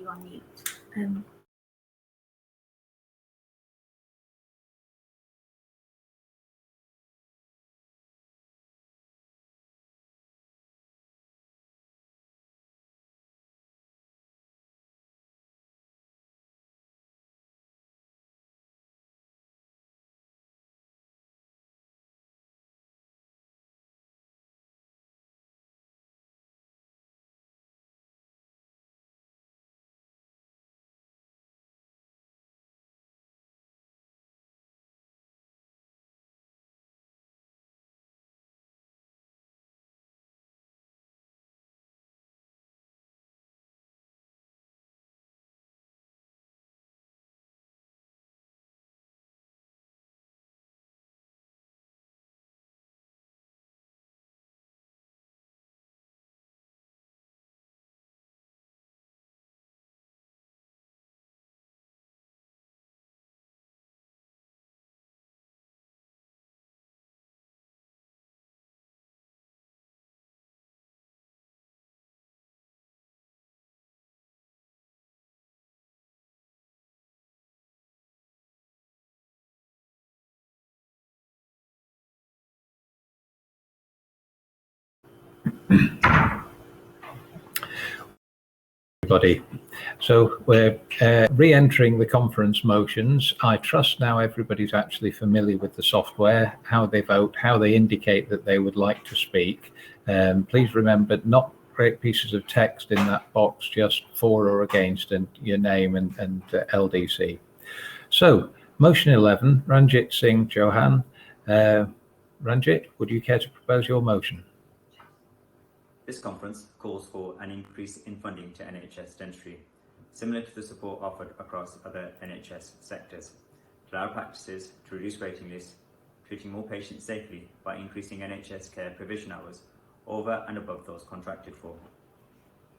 you on mute. Everybody. So we're re-entering the conference motions. I trust now everybody's actually familiar with the software, how they vote, how they indicate that they would like to speak. Please remember, not great pieces of text in that box, just for or against and your name and LDC. So motion 11, Ranjit Singh Chauhan. Ranjit, would you care to propose your motion? This conference calls for an increase in funding to NHS dentistry, similar to the support offered across other NHS sectors, to allow practices to reduce waiting lists, treating more patients safely by increasing NHS care provision hours over and above those contracted for.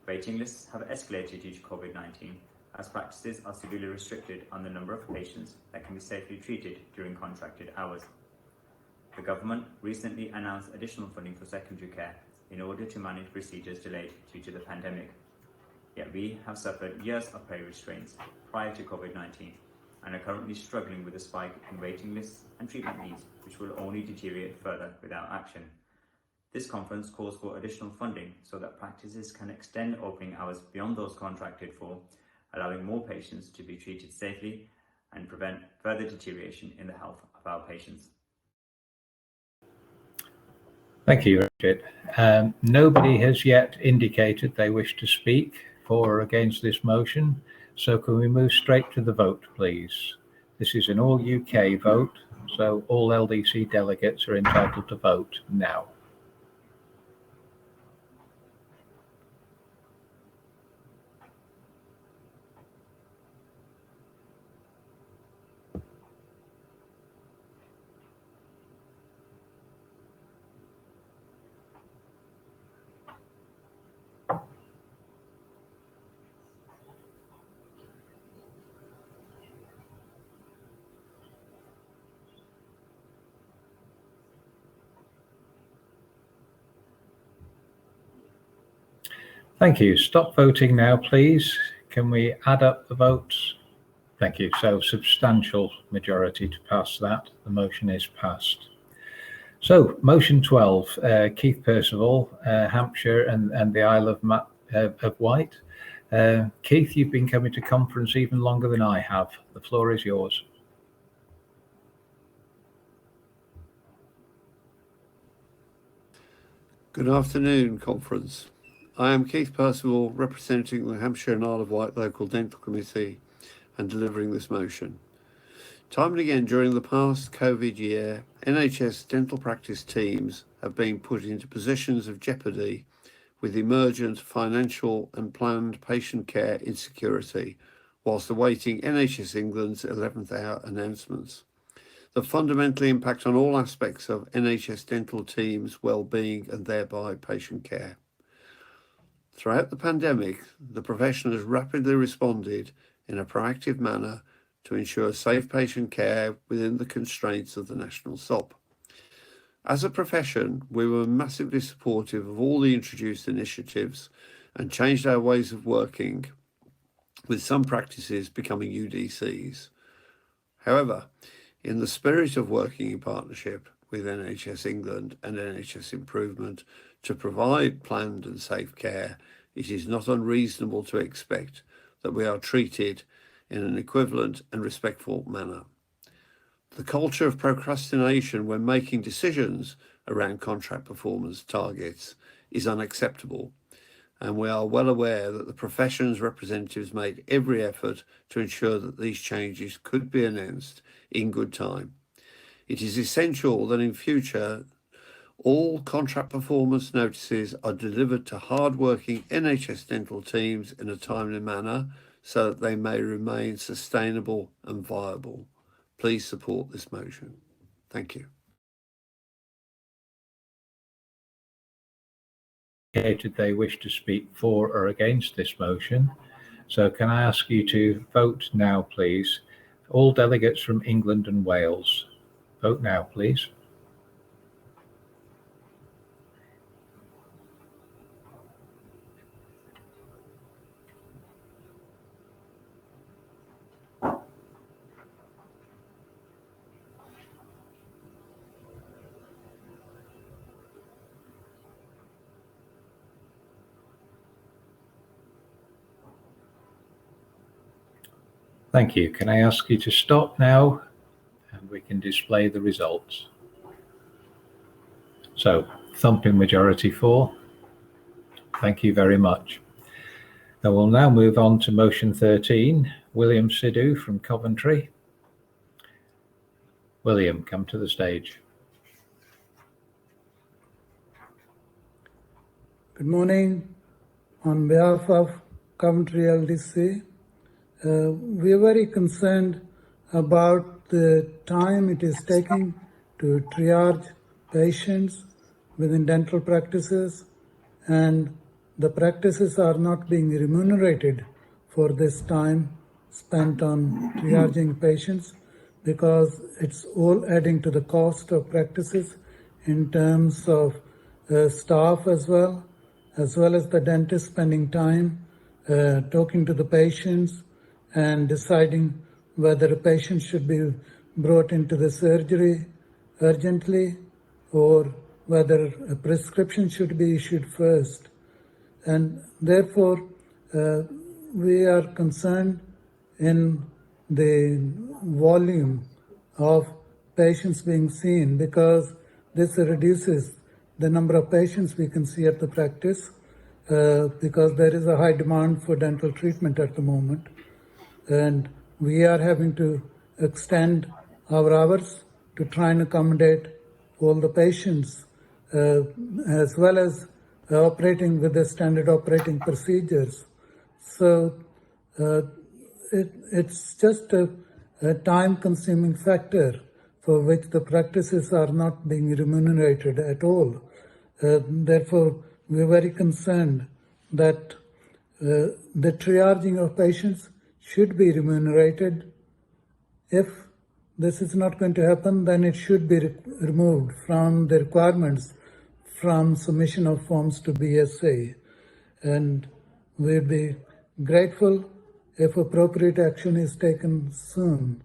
Waiting lists have escalated due to COVID-19 as practices are severely restricted on the number of patients that can be safely treated during contracted hours. The government recently announced additional funding for secondary care in order to manage procedures delayed due to the pandemic. Yet we have suffered years of pay restraints prior to COVID-19 and are currently struggling with a spike in waiting lists and treatment needs, which will only deteriorate further without action. This conference calls for additional funding so that practices can extend opening hours beyond those contracted for, allowing more patients to be treated safely and prevent further deterioration in the health of our patients. Thank you, Richard. Nobody has yet indicated they wish to speak for or against this motion, so can we move straight to the vote, please? This is an all UK vote, so all LDC delegates are entitled to vote now. Thank you. Stop voting now, please. Can we add up the votes? Thank you. So substantial majority to pass that. The motion is passed. So motion 12, Keith Percival, Hampshire and the Isle of Wight. Keith, you've been coming to conference even longer than I have. The floor is yours. Good afternoon, conference. I am Keith Percival, representing the Hampshire and Isle of Wight Local Dental Committee and delivering this motion. Time and again during the past COVID year, NHS dental practice teams have been put into positions of jeopardy with emergent financial and planned patient care insecurity whilst awaiting NHS England's 11th hour announcements that fundamentally impact on all aspects of NHS dental teams' well-being and thereby patient care. Throughout the pandemic, the profession has rapidly responded in a proactive manner to ensure safe patient care within the constraints of the national SOP. As a profession, we were massively supportive of all the introduced initiatives and changed our ways of working with some practices becoming UDCs. However, in the spirit of working in partnership with NHS England and NHS Improvement to provide planned and safe care, it is not unreasonable to expect that we are treated in an equivalent and respectful manner. The culture of procrastination when making decisions around contract performance targets is unacceptable, and we are well aware that the profession's representatives made every effort to ensure that these changes could be announced in good time. It is essential that in future, all contract performance notices are delivered to hard-working NHS dental teams in a timely manner so that they may remain sustainable and viable. Please support this motion. Thank you. Indicated they wish to speak for or against this motion. So can I ask you to vote now, please? All delegates from England and Wales, vote now, please. Thank you. Can I ask you to stop now and we can display the results? So, thumping majority for. Thank you very much. I will now move on to motion 13, William Sidhu from Coventry. William, come to the stage. Good morning. On behalf of Coventry LDC, we are very concerned about the time it is taking to triage patients within dental practices, and the practices are not being remunerated for this time spent on triaging patients, because it's all adding to the cost of practices in terms of staff as well as the dentist spending time talking to the patients and deciding whether a patient should be brought into the surgery urgently or whether a prescription should be issued first. And therefore, we are concerned in the volume of patients being seen, because this reduces the number of patients we can see at the practice, because there is a high demand for dental treatment at the moment. And we are having to extend our hours to try and accommodate all the patients, as well as operating with the standard operating procedures. So it's just a time-consuming factor for which the practices are not being remunerated at all. Therefore, we're very concerned that the triaging of patients should be remunerated. If this is not going to happen, then it should be removed from the requirements from submission of forms to BSA. And we'd be grateful if appropriate action is taken soon,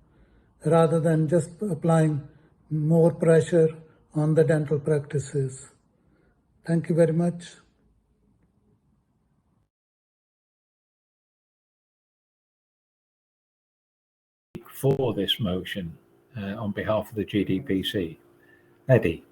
rather than just applying more pressure on the dental practices. Thank you very much. For this motion on behalf of the GDPC. Eddie.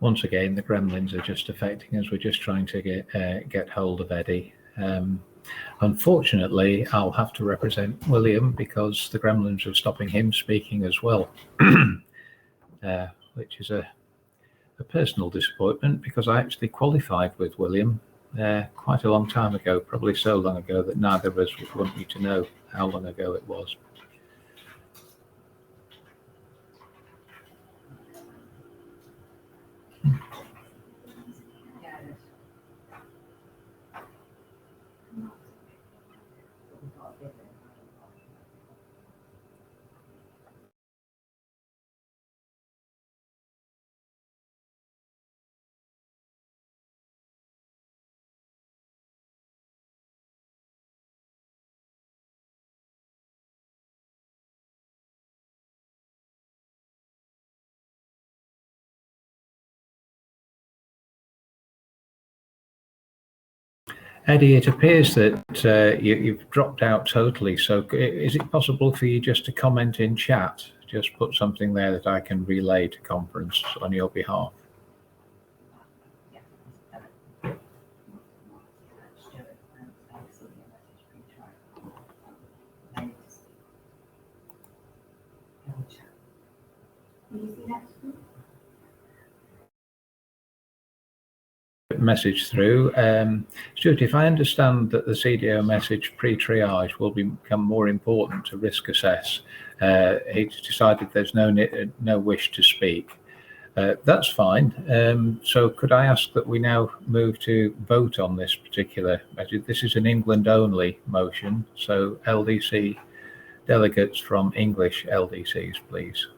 once again, the gremlins are just affecting us. We're just trying to get hold of Eddie. Unfortunately, I'll have to represent William because the gremlins are stopping him speaking as well, which is a personal disappointment because I actually qualified with William quite a long time ago, probably so long ago that neither of us would want you to know how long ago it was. Eddie, it appears that you've dropped out totally. So is it possible for you just to comment in chat? Just put something there that I can relay to conference on your behalf. Message through. Stuart, if I understand that the CDO message pre-triage will become more important to risk assess, he's decided there's no wish to speak. That's fine. So could I ask that we now move to vote on this particular message? This is an England only motion, so LDC delegates from English LDCs, please.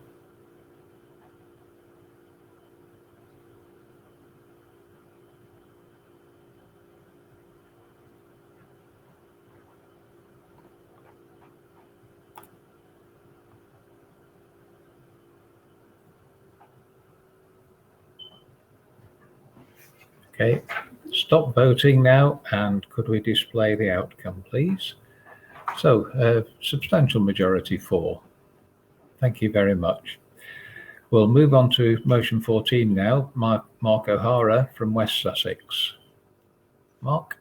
Okay, stop voting now, and could we display the outcome, please? So, substantial majority for. Thank you very much. We'll move on to motion 14 now. Mark O'Hara from West Sussex. Mark?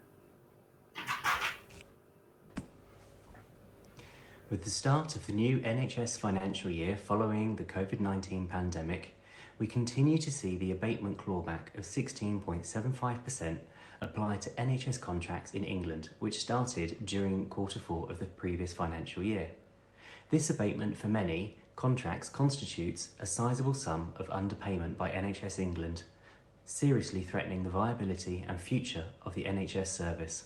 With the start of the new NHS financial year following the COVID-19 pandemic, we continue to see the abatement clawback of 16.75% apply to NHS contracts in England, which started during Q4 of the previous financial year. This abatement for many contracts constitutes a sizable sum of underpayment by NHS England, seriously threatening the viability and future of the NHS service.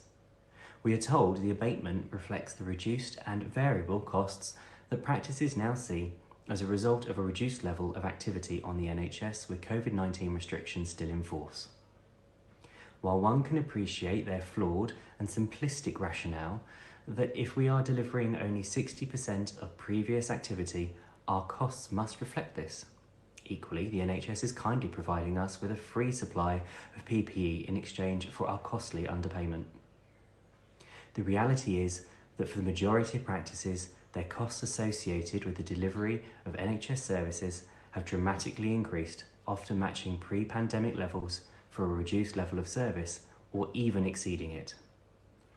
We are told the abatement reflects the reduced and variable costs that practices now see as a result of a reduced level of activity on the NHS with COVID-19 restrictions still in force. While one can appreciate their flawed and simplistic rationale that if we are delivering only 60% of previous activity, our costs must reflect this. Equally, the NHS is kindly providing us with a free supply of PPE in exchange for our costly underpayment. The reality is that for the majority of practices, their costs associated with the delivery of NHS services have dramatically increased, often matching pre-pandemic levels for a reduced level of service or even exceeding it.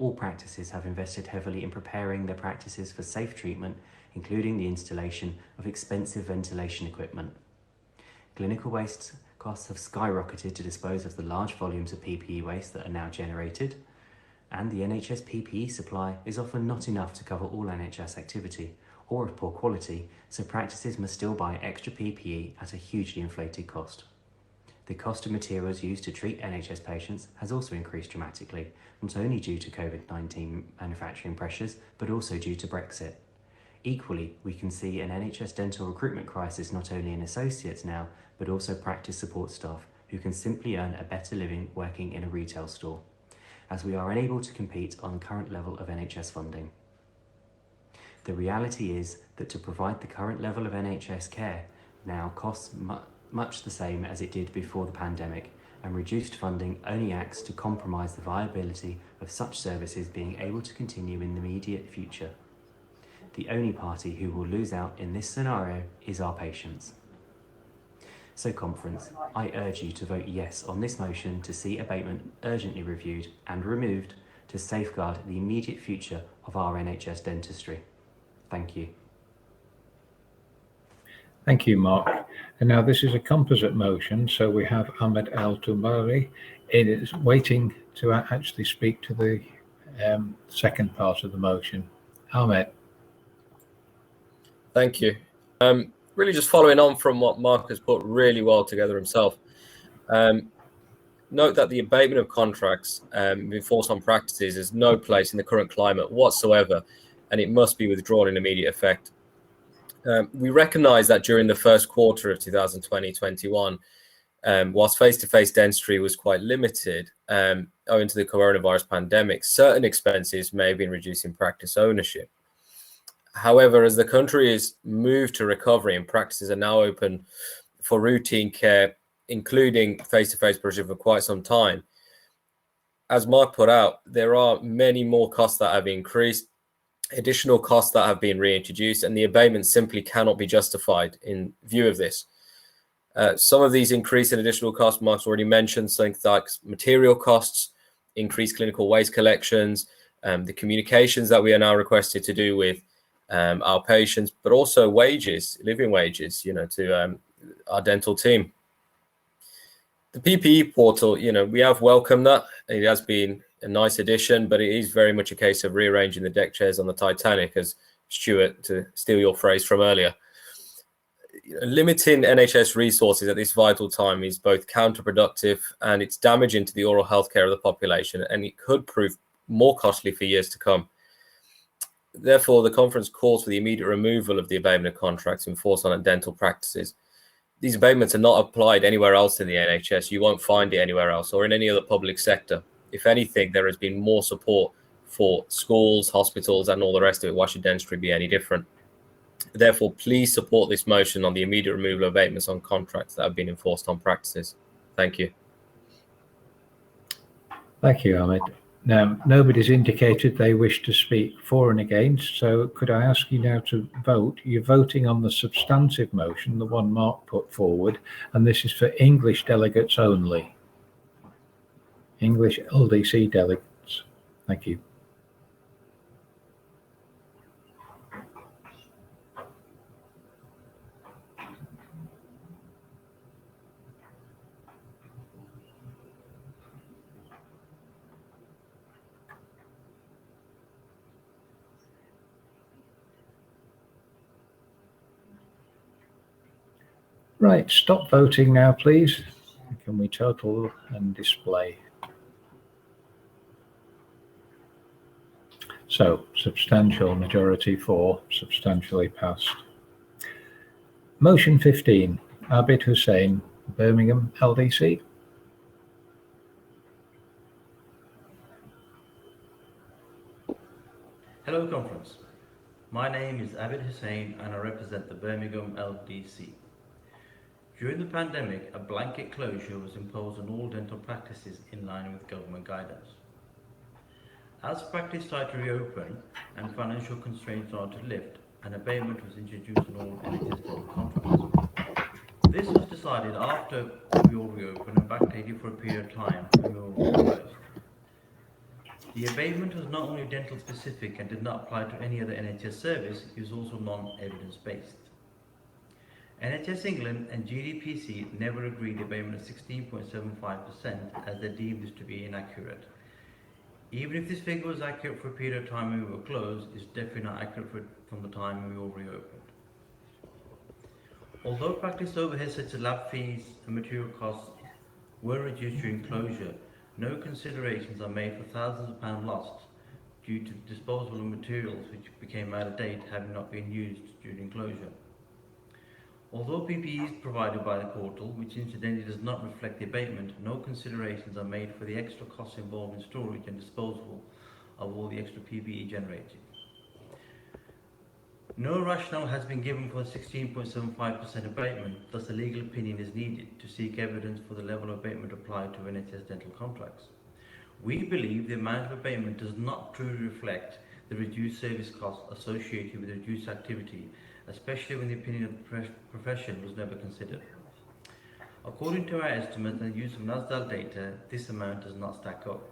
All practices have invested heavily in preparing their practices for safe treatment, including the installation of expensive ventilation equipment. Clinical waste costs have skyrocketed to dispose of the large volumes of PPE waste that are now generated, and the NHS PPE supply is often not enough to cover all NHS activity, or of poor quality, so practices must still buy extra PPE at a hugely inflated cost. The cost of materials used to treat NHS patients has also increased dramatically, not only due to COVID-19 manufacturing pressures, but also due to Brexit. Equally, we can see an NHS dental recruitment crisis not only in associates now, but also practice support staff who can simply earn a better living working in a retail store, as we are unable to compete on the current level of NHS funding. The reality is that to provide the current level of NHS care now costs much the same as it did before the pandemic, and reduced funding only acts to compromise the viability of such services being able to continue in the immediate future. The only party who will lose out in this scenario is our patients. So conference, I urge you to vote yes on this motion to see abatement urgently reviewed and removed to safeguard the immediate future of our NHS dentistry. Thank you. Thank you, Mark. And now this is a composite motion, so we have Ahmed Al Tumari. It is waiting to actually speak to the second part of the motion. Ahmed. Thank you. Really just following on from what Mark has put really well together himself. Note that the abatement of contracts enforced on practices has no place in the current climate whatsoever, and it must be withdrawn in immediate effect. We recognise that during the first quarter of 2020-21, whilst face-to-face dentistry was quite limited owing to the coronavirus pandemic, certain expenses may have been reducing practice ownership. However, as the country has moved to recovery and practices are now open for routine care, including face-to-face provision for quite some time, as Mark put out, there are many more costs that have increased, additional costs that have been reintroduced, and the abatement simply cannot be justified in view of this. Some of these increased and additional costs, Mark's already mentioned, things like material costs, increased clinical waste collections, the communications that we are now requested to do with our patients, but also wages, living wages, to our dental team. The PPE portal, we have welcomed that. It has been a nice addition, but it is very much a case of rearranging the deck chairs on the Titanic, as Stuart, to steal your phrase from earlier. Limiting NHS resources at this vital time is both counterproductive and it's damaging to the oral health care of the population, and it could prove more costly for years to come. Therefore, the conference calls for the immediate removal of the abatement of contracts enforced on dental practices. These abatements are not applied anywhere else in the NHS. You won't find it anywhere else or in any other public sector. If anything, there has been more support for schools, hospitals, and all the rest of it. Why should dentistry be any different? Therefore, please support this motion on the immediate removal of abatements on contracts that have been enforced on practices. Thank you. Thank you, Ahmed. Now, nobody's indicated they wish to speak for and against, so could I ask you now to vote? You're voting on the substantive motion, the one Mark put forward, and this is for English delegates only. English LDC delegates. Thank you. Right, stop voting now, please. Can we total and display? So, substantial majority for, substantially passed. Motion 15, Abid Hussain, Birmingham LDC. Hello conference, my name is Abid Hussain and I represent the Birmingham LDC. During the pandemic, a blanket closure was imposed on all dental practices in line with government guidance. As practice started to reopen and financial constraints started to lift, an abatement was introduced on all NHS dental contracts. This was decided after we all reopened and backdated for a period of time when we were all closed. The abatement was not only dental specific and did not apply to any other NHS service, it was also non-evidence based. NHS England and GDPC never agreed the abatement of 16.75% as they deemed this to be inaccurate. Even if this figure was accurate for a period of time when we were closed, it's definitely not accurate from the time when we all reopened. Although practice overheads such as lab fees and material costs were reduced during closure, no considerations are made for thousands of pounds lost due to disposable materials which became out of date having not been used during closure. Although PPE is provided by the portal, which incidentally does not reflect the abatement, no considerations are made for the extra costs involved in storage and disposal of all the extra PPE generated. No rationale has been given for the 16.75% abatement, thus a legal opinion is needed to seek evidence for the level of abatement applied to NHS dental contracts. We believe the amount of abatement does not truly reflect the reduced service costs associated with reduced activity, especially when the opinion of the profession was never considered. According to our estimates and use of NASDAQ data, this amount does not stack up.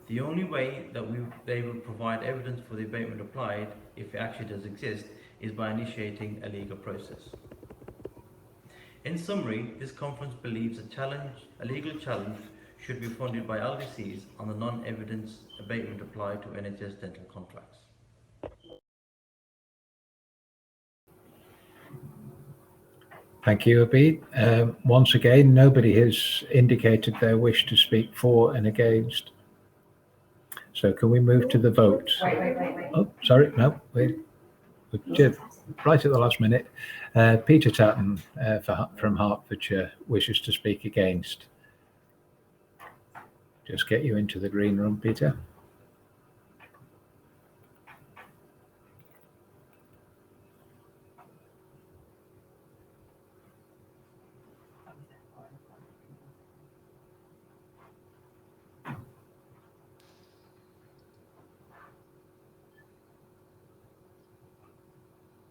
The only way that they will provide evidence for the abatement applied, if it actually does exist, is by initiating a legal process. In summary, this conference believes a legal challenge should be funded by LDCs on the non-evidence abatement applied to NHS dental contracts. Thank you, Abid. Once again, nobody has indicated their wish to speak for and against. So can we move to the vote? Oh, sorry, no, wait. Right at the last minute. Peter Tatton from Hertfordshire wishes to speak against. Just get you into the green room, Peter.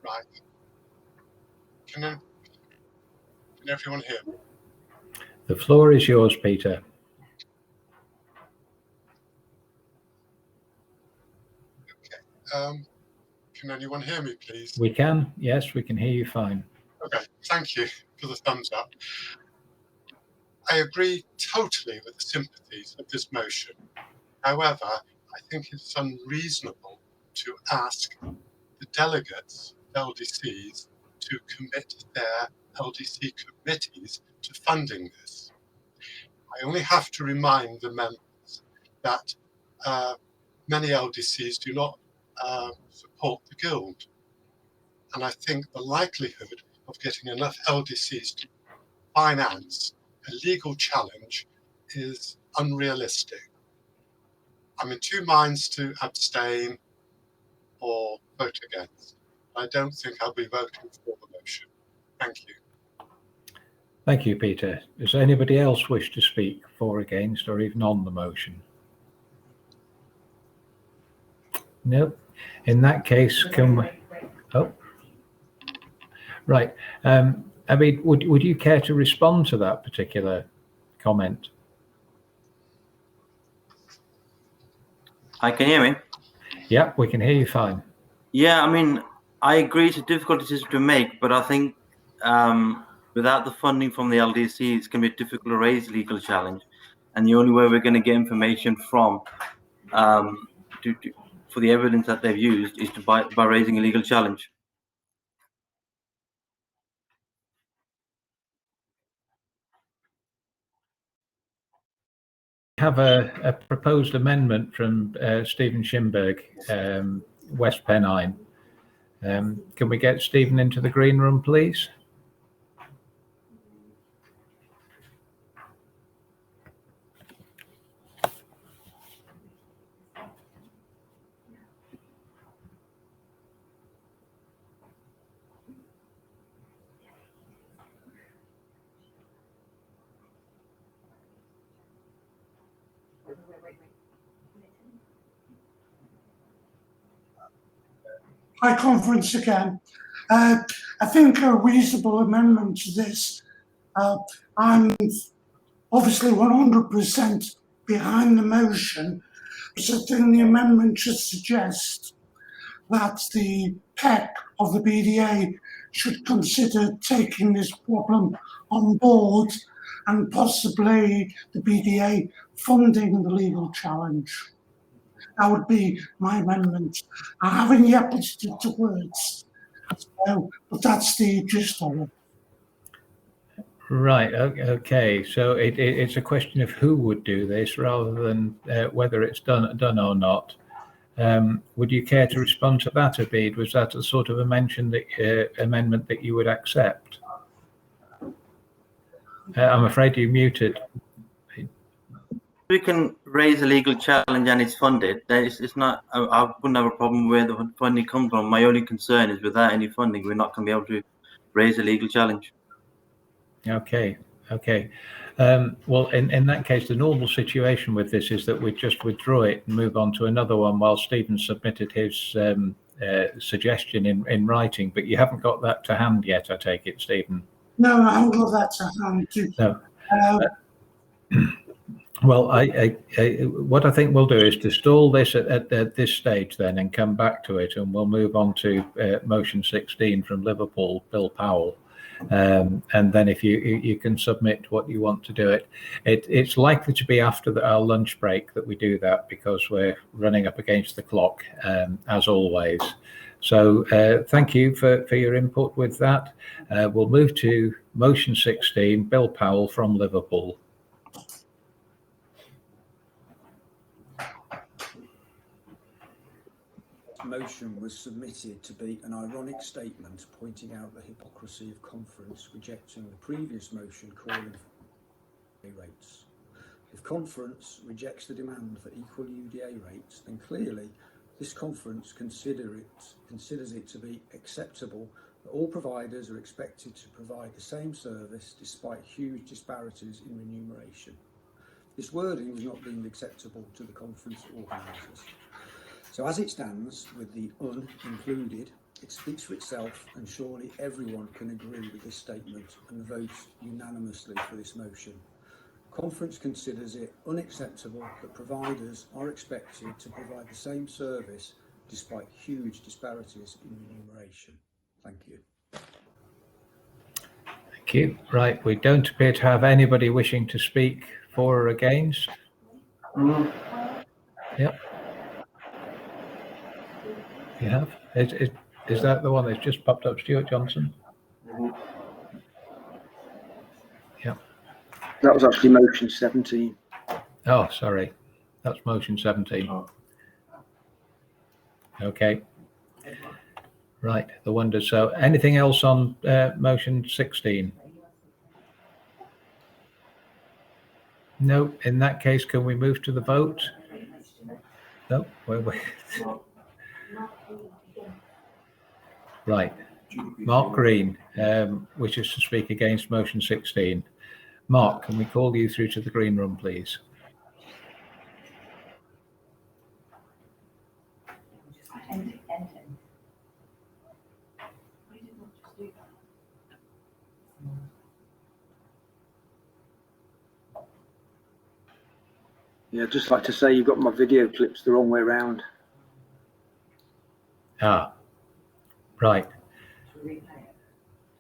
Right. Can everyone hear me? The floor is yours, Peter. Okay. Can anyone hear me, please? We can. Yes, we can hear you fine. Okay. Thank you for the thumbs up. I agree totally with the sympathies of this motion. However, I think it's unreasonable to ask the delegates, LDCs, to commit their LDC committees to funding this. I only have to remind the members that many LDCs do not support the Guild. And I think the likelihood of getting enough LDCs to finance a legal challenge is unrealistic. I'm in two minds to abstain or vote against. I don't think I'll be voting for the motion. Thank you. Thank you, Peter. Does anybody else wish to speak for, against, or even on the motion? No. In that case, can we... Oh, right. I mean, would you care to respond to that particular comment? Hi, can you hear me? Yeah, we can hear you fine. Yeah, I mean, I agree it's a difficult decision to make, but I think without the funding from the LDC, it's going to be difficult to raise legal challenge. And the only way we're going to get information from for the evidence that they've used is by raising a legal challenge. Have a proposed amendment from Stephen Schimberg, West Pennine. Can we get Stephen into the green room, please? Hi, conference again. I think a reasonable amendment to this. I'm obviously 100% behind the motion, but I think the amendment should suggest that the PEC of the BDA should consider taking this problem on board and possibly the BDA funding the legal challenge. That would be my amendment. I haven't yet put it into words, so, but that's the gist of it. Right. Okay. So it's a question of who would do this rather than whether it's done or not. Would you care to respond to that, Abid? Was that a sort of amendment that you would accept? I'm afraid you muted. We can raise a legal challenge and it's funded. It's not. I wouldn't have a problem where the funding comes from. My only concern is without any funding, we're not going to be able to raise a legal challenge. Okay. Okay. Well, in that case, the normal situation with this is that we just withdraw it and move on to another one while Stephen submitted his suggestion in writing. But you haven't got that to hand yet, I take it, Stephen? No, I haven't got that to hand. No. Uh, Well, what I think we'll do is to stall this at this stage then and come back to it, and we'll move on to motion 16 from Liverpool, Bill Powell. And then if you can submit what you want to do it's likely to be after our lunch break that we do that, because we're running up against the clock, as always. So thank you for your input with that. We'll move to motion 16, Bill Powell from Liverpool. Motion was submitted to be an ironic statement pointing out the hypocrisy of Conference rejecting the previous motion calling for rates. If Conference rejects the demand for equal UDA rates, then clearly this Conference considers it to be acceptable that all providers are expected to provide the same service despite huge disparities in remuneration. This wording was not deemed acceptable to the Conference organisers. So as it stands, with the "un" included, it speaks for itself, and surely everyone can agree with this statement and vote unanimously for this motion. Conference considers it unacceptable that providers are expected to provide the same service despite huge disparities in remuneration. Thank you. Thank you. Right, we don't appear to have anybody wishing to speak for or against. Yep. You have? Is that the one that's just popped up, Stuart Johnson? Yeah. That was actually motion 17. Oh, sorry. That's motion 17. Okay. Right, the wonder. So anything else on motion 16? No, in that case, can we move to the vote? No, wait. Right, Mark Green wishes to speak against motion 16. Mark, can we call you through to the green room, please? Yeah, I'd just like to say you've got my video clips the wrong way around. Ah, right.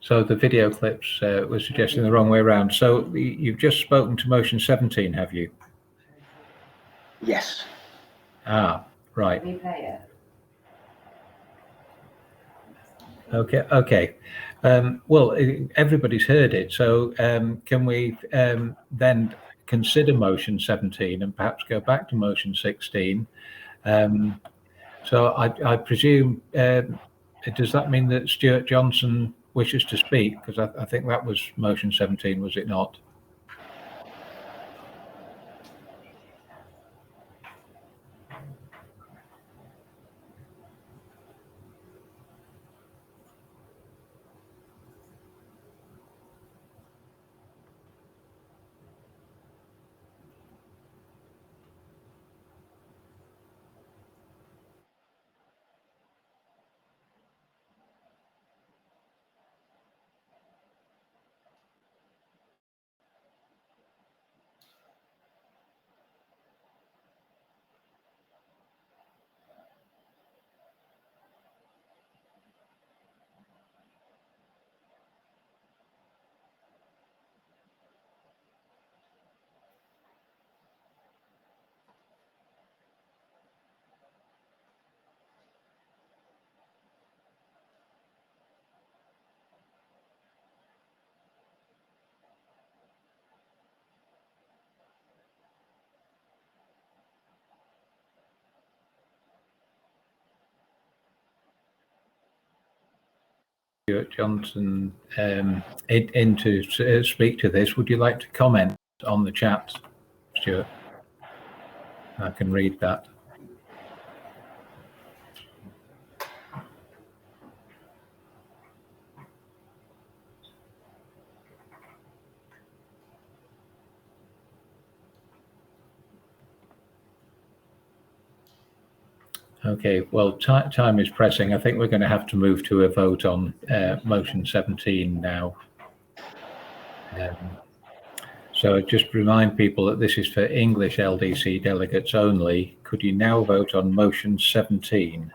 So the video clips were suggesting the wrong way around. So you've just spoken to motion 17, have you? Yes. Ah, right. Okay. Well, everybody's heard it. So can we then consider motion 17 and perhaps go back to motion 16? So I presume, does that mean that Stuart Johnson wishes to speak? Because I think that was motion 17, was it not? Stuart Johnson in to speak to this. Would you like to comment on the chat, Stuart? I can read that. Okay, well, time is pressing. I think we're going to have to move to a vote on motion 17 now. So just remind people that this is for English LDC delegates only. Could you now vote on motion 17?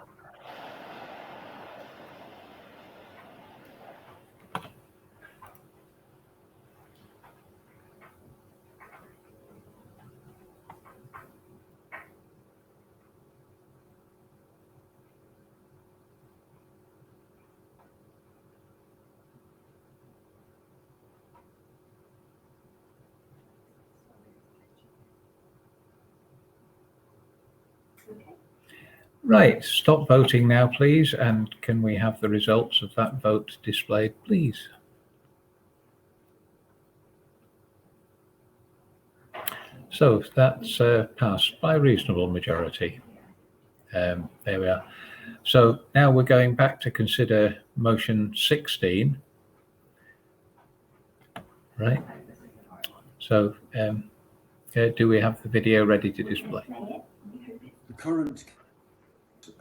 Right, stop voting now, please. And can we have the results of that vote displayed, please? So that's passed by a reasonable majority. There we are. So now we're going back to consider motion 16. Right. So do we have the video ready to display? The current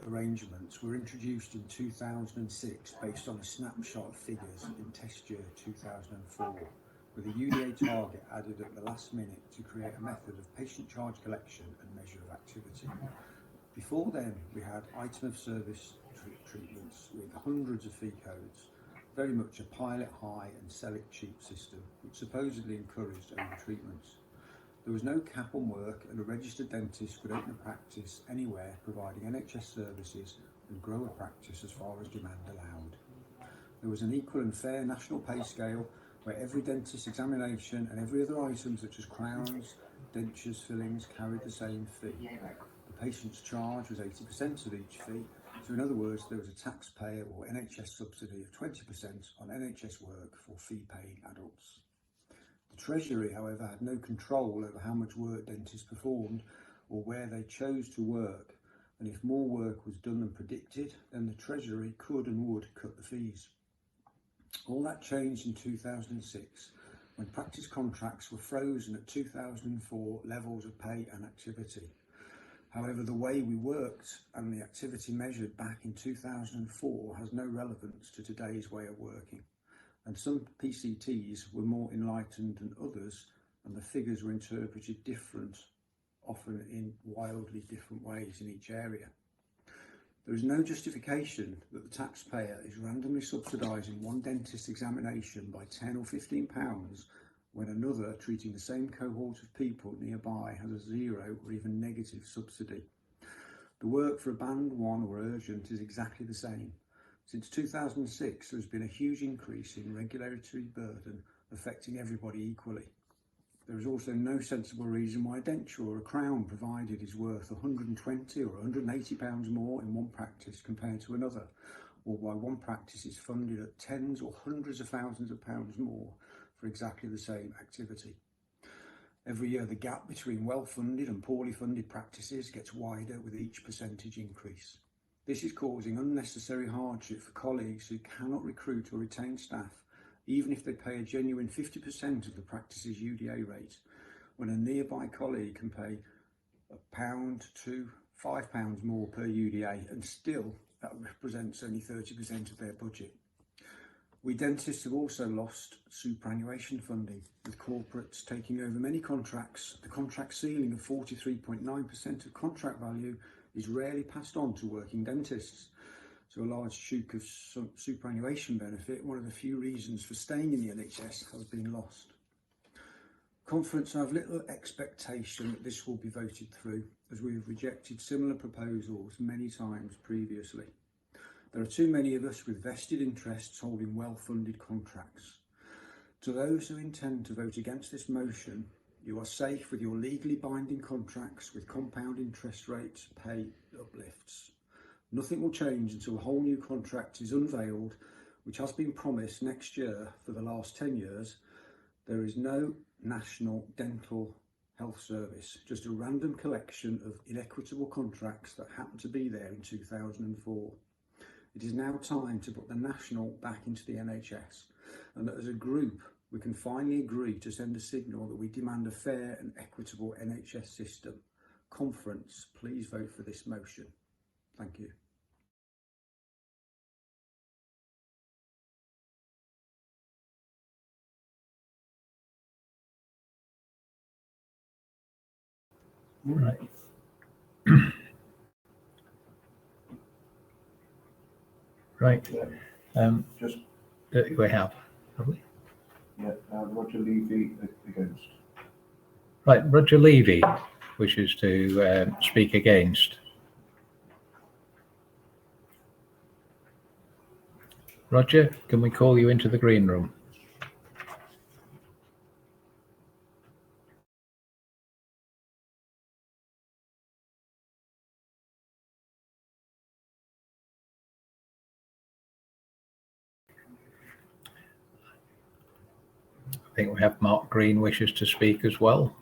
arrangements were introduced in 2006 based on a snapshot of figures in test year 2004, with a UDA target added at the last minute to create a method of patient charge collection and measure of activity. Before then, we had item of service treatments with hundreds of fee codes, very much a pilot high and sell it cheap system, which supposedly encouraged over-treatments. There was no cap on work, and a registered dentist could open a practice anywhere providing NHS services and grow a practice as far as demand allowed. There was an equal and fair national pay scale where every dentist examination and every other item such as crowns, dentures, fillings carried the same fee. The patient's charge was 80% of each fee, so in other words there was a taxpayer or NHS subsidy of 20% on NHS work for fee-paying adults. The Treasury, however, had no control over how much work dentists performed or where they chose to work, and if more work was done than predicted, then the Treasury could and would cut the fees. All that changed in 2006 when practice contracts were frozen at 2004 levels of pay and activity. However, the way we worked and the activity measured back in 2004 has no relevance to today's way of working. And some PCTs were more enlightened than others, and the figures were interpreted often in wildly different ways in each area. There is no justification that the taxpayer is randomly subsidising one dentist examination by £10 or £15 when another treating the same cohort of people nearby has a zero or even negative subsidy. The work for a band 1 or urgent is exactly the same. Since 2006, there has been a huge increase in regulatory burden affecting everybody equally. There is also no sensible reason why a denture or a crown provided is worth £120 or £180 more in one practice compared to another, or why one practice is funded at tens or hundreds of thousands of pounds more for exactly the same activity. Every year, the gap between well-funded and poorly funded practices gets wider with each percentage increase. This is causing unnecessary hardship for colleagues who cannot recruit or retain staff, even if they pay a genuine 50% of the practice's UDA rate, when a nearby colleague can pay £1 to £5 more per UDA, and still that represents only 30% of their budget. We dentists have also lost superannuation funding, with corporates taking over many contracts. The contract ceiling of 43.9% of contract value is rarely passed on to working dentists. So a large chunk of superannuation benefit, one of the few reasons for staying in the NHS, has been lost. Conference have little expectation that this will be voted through, as we have rejected similar proposals many times previously. There are too many of us with vested interests holding well-funded contracts. To those who intend to vote against this motion, you are safe with your legally binding contracts with compound interest rates, pay uplifts. Nothing will change until a whole new contract is unveiled, which has been promised next year for the last 10 years. There is no national dental health service, just a random collection of inequitable contracts that happened to be there in 2004. It is now time to put the national back into the NHS, and that as a group we can finally agree to send a signal that we demand a fair and equitable NHS system. Conference, please vote for this motion. Thank you. Right. Right. Just We have we? yeah, Roger Levy against. Right. Roger Levy wishes to speak against. Roger, can we call you into the green room? I think we have Mark Green wishes to speak as well.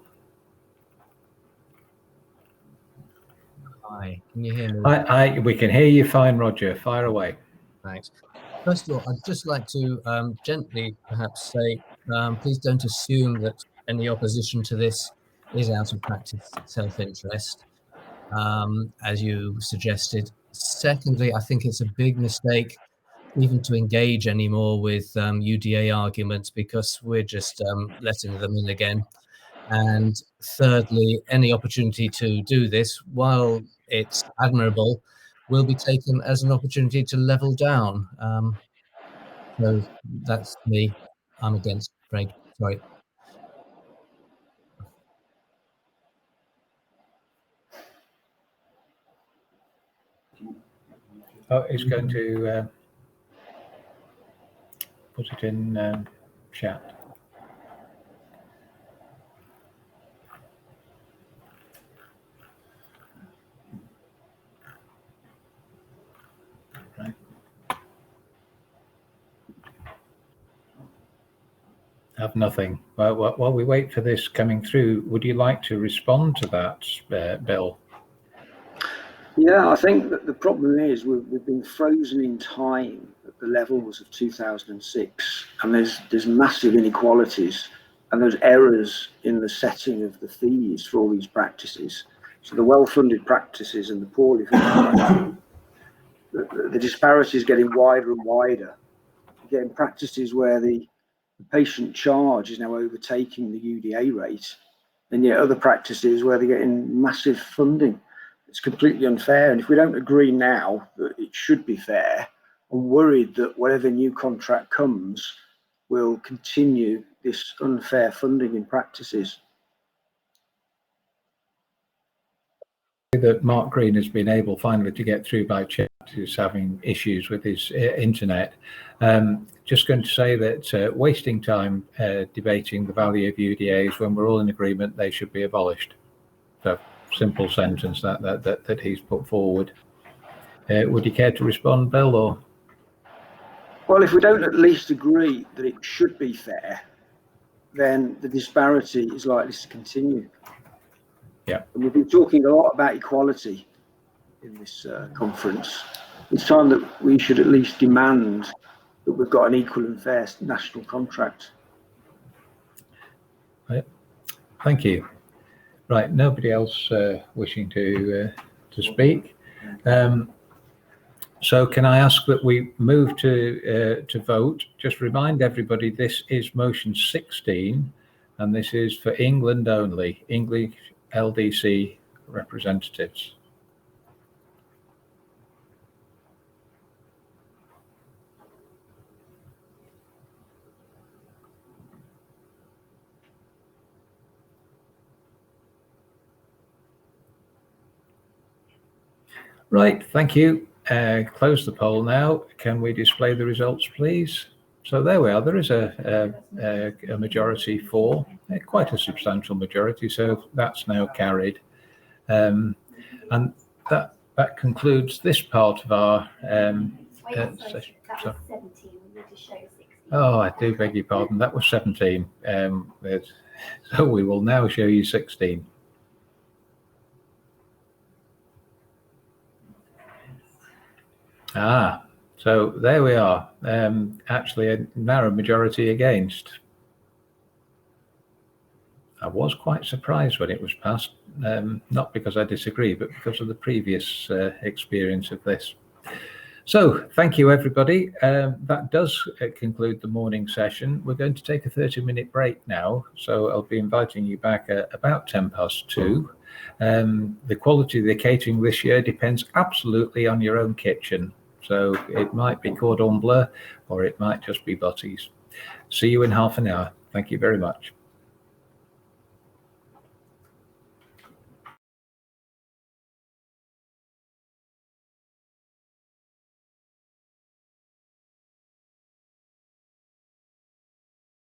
Hi, can you hear me? We can hear you fine, Roger. Fire away. Thanks. First of all, I'd just like to gently perhaps say, please don't assume that any opposition to this is out of practice self-interest, as you suggested. Secondly, I think it's a big mistake even to engage anymore with UDA arguments, because we're just letting them in again. And thirdly, any opportunity to do this, while it's admirable, will be taken as an opportunity to level down. So that's me. I'm against, Craig. Sorry. Oh, it's going to put it in chat. Right. Have nothing. Well, while we wait for this coming through, would you like to respond to that, Bill? Yeah, I think that the problem is we've been frozen in time at the levels of 2006, and there's massive inequalities, and there's errors in the setting of the fees for all these practices. So the well-funded practices and the poorly funded practices, the disparity is getting wider and wider. You're getting practices where the patient charge is now overtaking the UDA rate, and yet other practices where they're getting massive funding. It's completely unfair, and if we don't agree now that it should be fair, I'm worried that whatever new contract comes will continue this unfair funding in practices. That Mark Green has been able finally to get through by chat, who's having issues with his internet. Just going to say that wasting time debating the value of UDAs when we're all in agreement they should be abolished. So simple sentence that he's put forward. Would you care to respond, Bill? Or? Well, if we don't at least agree that it should be fair, then the disparity is likely to continue. Yeah. And we've been talking a lot about equality in this conference. It's time that we should at least demand that we've got an equal and fair national contract. Right. Thank you. Right, nobody else wishing to speak. So can I ask that we move to vote? Just remind everybody this is motion 16, and this is for England only, English LDC representatives. Right, thank you. Close the poll now. Can we display the results, please? So there we are. There is a majority for, quite a substantial majority. So that's now carried, and that concludes this part of our session. So, 17. We need to show 16. oh, I do beg your pardon. That was 17. So we will now show you 16. Ah, so there we are. Actually, a narrow majority against. I was quite surprised when it was passed, not because I disagree, but because of the previous experience of this. So thank you, everybody. That does conclude the morning session. We're going to take a 30-minute break now, so I'll be inviting you back at about 2:10. The quality of the catering this year depends absolutely on your own kitchen. So it might be cordon bleu or it might just be butties. See you in half an hour. Thank you very much.